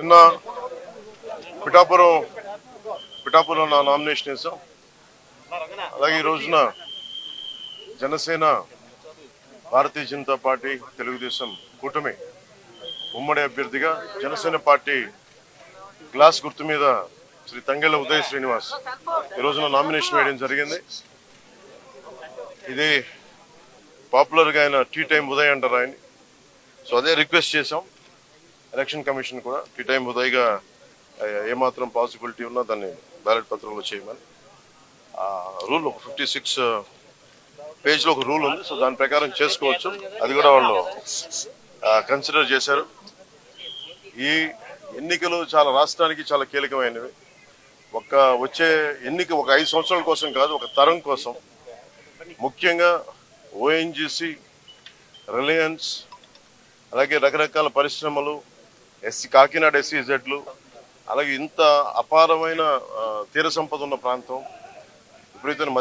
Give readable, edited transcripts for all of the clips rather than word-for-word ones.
నిన్న పిఠాపురం నా నామినేషన్ వేసాం. అలాగే ఈ రోజున జనసేన, భారతీయ జనతా పార్టీ, తెలుగుదేశం కూటమి ఉమ్మడి అభ్యర్థిగా జనసేన పార్టీ గ్లాస్ గుర్తు మీద శ్రీ తంగెళ్ల ఉదయ్ శ్రీనివాస్ ఈ రోజున నామినేషన్ వేయడం జరిగింది. ఇది పాపులర్ గా ఆయన టీ టైం ఉదయ్ అంటారు ఆయన. సో అదే రిక్వెస్ట్ చేశాం ఎలక్షన్ కమిషన్ కూడా, టీ టైం ఉదయ్ గా ఏమాత్రం పాసిబిలిటీ ఉన్నా దాన్ని బ్యాలెట్ పత్రంలో చేయమని. రూల్ 56 పేజ్ లో ఒక రూల్ ఉంది. సో దాని ప్రకారం చేసుకోవచ్చు. అది కూడా వాళ్ళు కన్సిడర్ చేశారు. ఈ ఎన్నికలు చాలా రాష్ట్రానికి చాలా కీలకమైనవి. వచ్చే ఎన్నిక ఒక 5 సంవత్సరాల కోసం కాదు, ఒక తరం కోసం. ముఖ్యంగా ఓఎన్జీసీ, రిలయన్స్, అలాగే రకరకాల పరిశ్రమలు, కాకినాడ SEZలు, అలాగే ఇంత అపారమైన తీర సంపద ఉన్న ప్రాంతం, విపరీతమైన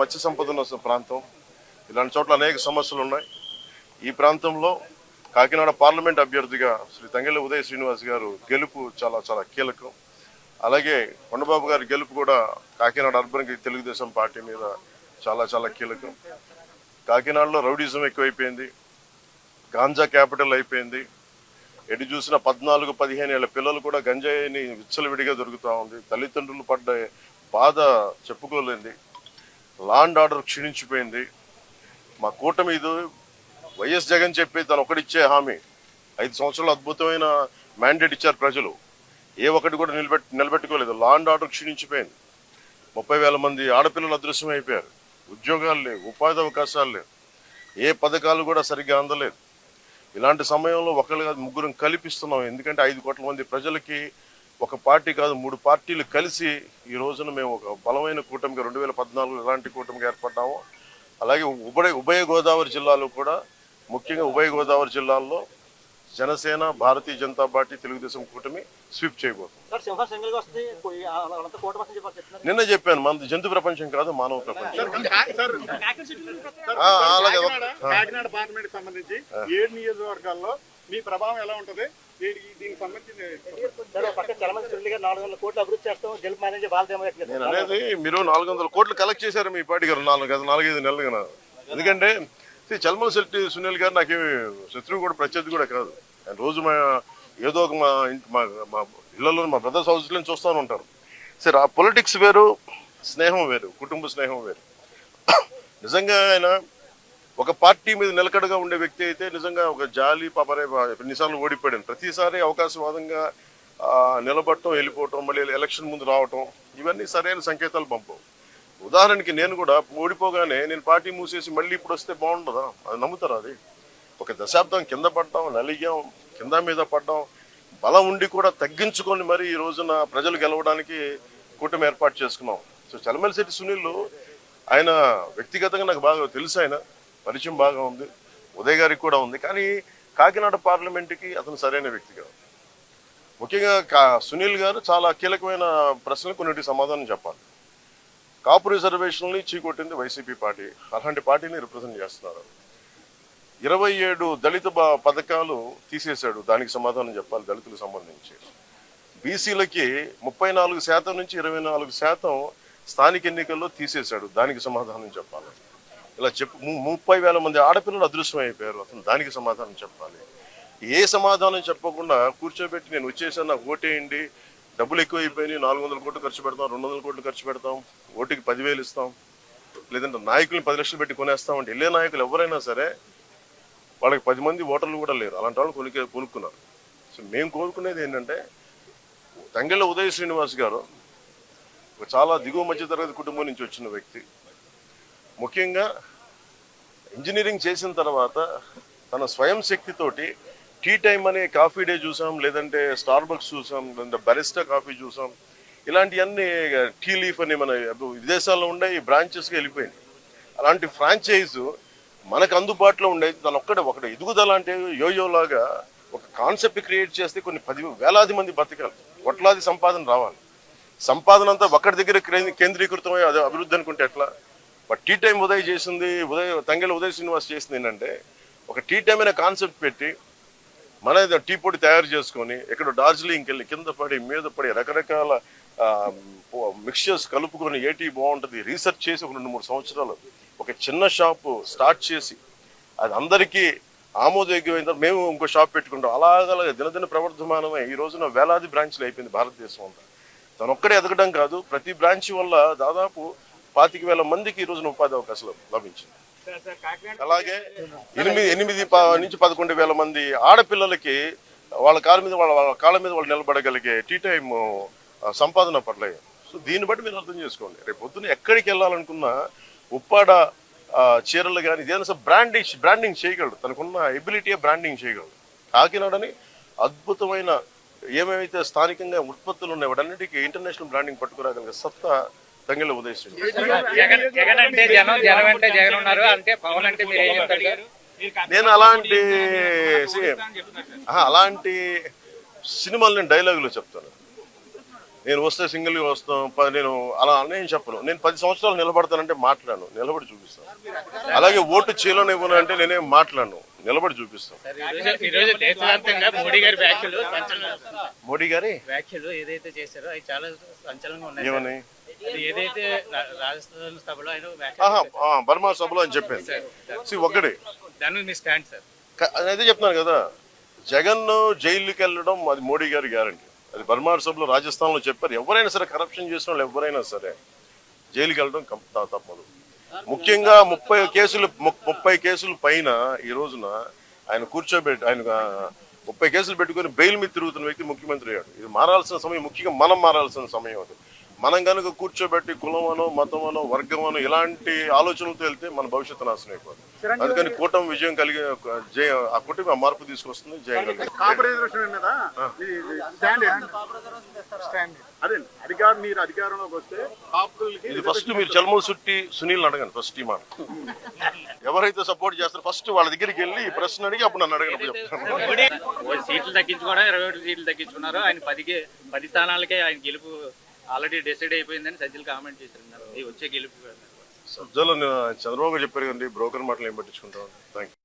మత్స్య సంపద ఉన్న ప్రాంతం, ఇలాంటి చోట్ల అనేక సమస్యలు ఉన్నాయి. ఈ ప్రాంతంలో కాకినాడ పార్లమెంట్ అభ్యర్థిగా శ్రీ తంగెళ్ల ఉదయ్ శ్రీనివాస్ గారు గెలుపు చాలా చాలా కీలకం. అలాగే కొండబాబు గారి గెలుపు కూడా కాకినాడ అర్బన్ తెలుగుదేశం పార్టీ మీద చాలా చాలా కీలకం. కాకినాడలో రౌడీజం ఎక్కువైపోయింది, గాంజా క్యాపిటల్ అయిపోయింది. ఎటు చూసిన 14-15 ఏళ్ల పిల్లలు కూడా గంజాయిని విచ్చలవిడిగా దొరుకుతా ఉంది. తల్లిదండ్రులు పడ్డ బాధ చెప్పుకోలేంది. Law and order క్షీణించిపోయింది. మా కూటమి ఇది వైఎస్ జగన్ చెప్పి తను ఒకటిచ్చే హామీ, 5 సంవత్సరాలు అద్భుతమైన మ్యాండేట్ ఇచ్చారు ప్రజలు. ఏ ఒక్కటి కూడా నిలబెట్టుకోలేదు. Law and order క్షీణించిపోయింది. 30,000 మంది ఆడపిల్లలు అదృశ్యం అయిపోయారు. ఉద్యోగాలు లేవు, ఉపాధి అవకాశాలు లేవు, ఏ పథకాలు కూడా సరిగ్గా అందలేదు. ఇలాంటి సమయంలో ఒకళ్ళు కాదు, ముగ్గురం కల్పిస్తున్నాం. ఎందుకంటే 5 కోట్ల మంది ప్రజలకి ఒక పార్టీ కాదు, 3 పార్టీలు కలిసి ఈ రోజున మేము ఒక బలమైన కూటమిగా 2014 ఎలాంటి కూటమిగా ఏర్పడ్డాము. అలాగే ఉభయ గోదావరి జిల్లాలో కూడా, ముఖ్యంగా ఉభయ గోదావరి జిల్లాల్లో జనసేన, భారతీయ జనతా పార్టీ, తెలుగుదేశం కూటమి స్వీప్ చేయబోతుంది. నిన్న చెప్పాను, మన జంతు ప్రపంచం కాదు, మానవ ప్రపంచం. అలాగే కాకినాడ పార్లమెంట్ సంబంధించి 7 నియోజకవర్గాల్లో మీ ప్రభావం ఎలా ఉంటది? నేను అనేది, మీరు 400 కోట్లు కలెక్ట్ చేశారు మీ పార్టీ గారు 4-5 నెలలుగా. ఎందుకంటే చల్మల శెట్టి సునీల్ గారు నాకేమి శత్రువు కూడా, ప్రత్యర్థి కూడా కాదు. ఆయన రోజు ఏదో ఒక మా ఇళ్లలో, మా బ్రదర్స్ హౌస్లో చూస్తూనే ఉంటారు. సరే, ఆ పొలిటిక్స్ వేరు, స్నేహం వేరు, కుటుంబ స్నేహం వేరు. నిజంగా ఆయన ఒక పార్టీ మీద నిలకడగా ఉండే వ్యక్తి అయితే నిజంగా ఒక జాలి పాపరే. ఎన్నిసార్లు ఓడిపోయాడు, ప్రతిసారి అవకాశవాదంగా నిలబడటం, వెళ్ళిపోవటం, మళ్ళీ ఎలక్షన్ ముందు రావటం, ఇవన్నీ సరైన సంకేతాలు పంపవు. ఉదాహరణకి నేను కూడా ఓడిపోగానే నేను పార్టీ మూసేసి మళ్ళీ ఇప్పుడు వస్తే బాగుండదా? అది నమ్ముతారా? అది ఒక దశాబ్దం కింద పడ్డాం, నలిగాం, కింద మీద పడ్డాం, బలం ఉండి కూడా తగ్గించుకొని మరి ఈ రోజున ప్రజలు గెలవడానికి కూటమి ఏర్పాటు చేసుకున్నాం. సో చలమలశెట్టి సునీల్ ఆయన వ్యక్తిగతంగా నాకు బాగా తెలుసు, ఆయన పరిచయం బాగా ఉంది, ఉదయ్ గారికి కూడా ఉంది. కానీ కాకినాడ పార్లమెంటుకి అతను సరైన వ్యక్తి కాదు. ముఖ్యంగా సునీల్ గారు చాలా కీలకమైన ప్రశ్నలు కొన్నిటికి సమాధానం చెప్పాలి. కాపు రిజర్వేషన్ని చీకొట్టింది వైసీపీ పార్టీ. అలాంటి పార్టీని రిప్రజెంట్ చేస్తున్నారు. 27 దళిత పథకాలు తీసేశాడు, దానికి సమాధానం చెప్పాలి. దళితులకు సంబంధించి బీసీలకి 34% నుంచి 24% స్థానిక ఎన్నికల్లో తీసేశాడు, దానికి సమాధానం చెప్పాలి. ఇలా 30,000 మంది ఆడపిల్లలు అదృశ్యం అయిపోయారు, అతను దానికి సమాధానం చెప్పాలి. ఏ సమాధానం చెప్పకుండా కూర్చోబెట్టి నేను వచ్చేసాను, నాకు ఓటేయండి, డబ్బులు ఎక్కువైపోయినాయి, 400 కోట్లు ఖర్చు పెడతాం, 200 కోట్లు ఖర్చు పెడతాం, ఓటుకి 10,000 ఇస్తాం, లేదంటే నాయకుల్ని 10 లక్షలు పెట్టి కొనేస్తాం అంటే వెళ్ళే నాయకులు ఎవరైనా సరే వాళ్ళకి 10 మంది ఓటర్లు కూడా లేరు. అలాంటి వాళ్ళు కొనుక్కున్నారు. సో మేము కోరుకునేది ఏంటంటే, తంగెళ్ల ఉదయ్ శ్రీనివాస్ గారు చాలా దిగువ మధ్యతరగతి కుటుంబం నుంచి వచ్చిన వ్యక్తి. ముఖ్యంగా ఇంజనీరింగ్ చేసిన తర్వాత తన స్వయం శక్తితోటి టీ టైం అనే కాఫీ డే చూసాం, లేదంటే స్టార్ బక్స్ చూసాం, లేదంటే బరిస్టా కాఫీ చూసాం. ఇలాంటివన్నీ టీ లీఫ్ అని మన విదేశాల్లో ఉండే ఈ బ్రాంచెస్కి వెళ్ళిపోయింది. అలాంటి ఫ్రాంచైజ్ మనకు అందుబాటులో ఉండేది తను ఒకటి ఎదుగుదల అంటే యోయోలాగా ఒక కాన్సెప్ట్ క్రియేట్ చేస్తే కొన్ని 10,000 మంది బతకాలి, కోట్లాది సంపాదన రావాలి. సంపాదన అంతా ఒక్కడి దగ్గర కేంద్రీకృతమై అదే అభివృద్ధి అనుకుంటే ఎట్లా? బట్ టీ టైం ఉదయ్ చేసింది, తంగెళ్ల ఉదయ్ శ్రీనివాస్ చేసింది ఏంటంటే, ఒక టీ టైం అనే కాన్సెప్ట్ పెట్టి మన టీ పొడి తయారు చేసుకొని ఇక్కడ డార్జిలింగ్కి వెళ్ళి కింద పడి మీద పడి రకరకాల మిక్స్చర్స్ కలుపుకొని ఏటీ బాగుంటుంది రీసెర్చ్ చేసి ఒక 2-3 సంవత్సరాలు ఒక చిన్న షాపు స్టార్ట్ చేసి అది అందరికీ ఆమోదయోగ్యమైన తర్వాత మేము ఇంకో షాప్ పెట్టుకుంటాం. అలాగ దినదిన ప్రవర్ధమానమై ఈ రోజున వేలాది బ్రాంచ్లు అయిపోయింది భారతదేశం అంతా. తను ఒక్కడే ఎదగడం కాదు, ప్రతి బ్రాంచ్ వల్ల దాదాపు 25,000 మందికి ఈ రోజున ఉపాధి అవకాశాలు లభించింది. అలాగే 8 నుంచి 11,000 మంది ఆడపిల్లలకి వాళ్ళ కాళ్ళ మీద వాళ్ళు నిలబడగలిగే టీ టైమ్ సంపాదన పడలేదు. సో దీన్ని బట్టి మీరు అర్థం చేసుకోండి, రేపు పొద్దున్న ఎక్కడికి వెళ్ళాలనుకున్నా ఉప్పాడ చీరలు కానీ ఇదేదైనా బ్రాండింగ్ చేయగలడు, తనకున్న ఎబిలిటీయే బ్రాండింగ్ చేయగలడు. కాకినాడని అద్భుతమైన ఏమేమైతే స్థానికంగా ఉత్పత్తులు ఉన్నాయి వాటన్నిటికీ ఇంటర్నేషనల్ బ్రాండింగ్ పట్టుకురాగలిగే సత్తా తంగెళ్ళ ఉదయిస్తుంది. నేను అలాంటి సినిమాలు నేను డైలాగులు చెప్తాను. నేను వస్తే సింగిల్గా వస్తాం, నేను అలా నేను చెప్పను. నేను 10 సంవత్సరాలు నిలబడతానంటే మాట్లాడను, నిలబడి చూపిస్తాను. అలాగే ఓటు చేయలేనివ్వను అంటే నేనేం మాట్లాడను, నిలబడి చూపిస్తాను. మోడీ గారి వ్యాఖ్యలు ఏదైతే చేశారో అవి చాలా సంచలనంగా ఉన్నాయి. ఏమని ఏదైతే రాజస్థాన్ సభలో ఆయన బర్మా సభలో అని చెప్పాను. ఒక్కడే దాని మీ స్టాండ్ సార్. అదే చెప్తున్నాను కదా, జగన్ జైలుకి వెళ్ళడం అది మోడీ గారి గ్యారంటీ. అది బర్మార్ సభలో రాజస్థాన్లో చెప్పారు. ఎవరైనా సరే కరప్షన్ చేసిన వాళ్ళు ఎవరైనా సరే జైలుకి వెళ్ళడం తప్పదు. ముఖ్యంగా 30 కేసులు పైన ఈ రోజున ఆయన కూర్చోబెట్టి ఆయన 30 కేసులు పెట్టుకుని బెయిల్ మీద తిరుగుతున్న వ్యక్తి ముఖ్యమంత్రి అయ్యాడు. ఇది మారాల్సిన సమయం, ముఖ్యంగా మనం మారాల్సిన సమయం అది. మనం కనుక కూర్చోబెట్టి కులమనో మతమనో వర్గమనో ఇలాంటి ఆలోచనలతో వెళ్తే మన భవిష్యత్తు నాశనం అయిపోతుంది. అందుకని కూటమి విజయం కలిగి ఆ కూటమి ఆ మార్పు తీసుకొస్తుంది. మీరు అధికారంలోకి వస్తే ఇది ఫస్ట్ మీరు చల్మల్ సుట్టి సునీల్ అడగండి. ఫస్ట్ ఈ మాట ఎవరైతే సపోర్ట్ చేస్తారో ఫస్ట్ వాళ్ళ దగ్గరికి వెళ్ళి ఈ ప్రశ్న అడిగి అప్పుడు నన్ను అడగండి చెప్తాను. సీట్లు తగ్గించుకోవడం 21 సీట్లు తగ్గించుకున్నారు. ఆయన 10 స్థానాలకే ఆయన గెలుపు ఆల్రెడీ డిసైడ్ అయిపోయిందని సజ్జలు కామెంట్ చేశారు. వచ్చే గెలుపు సజ్జలు చంద్రబాబు చెప్పారు కదండి, బ్రోకర్ మాటలు ఏం పట్టించుకుంటాం. Thank you.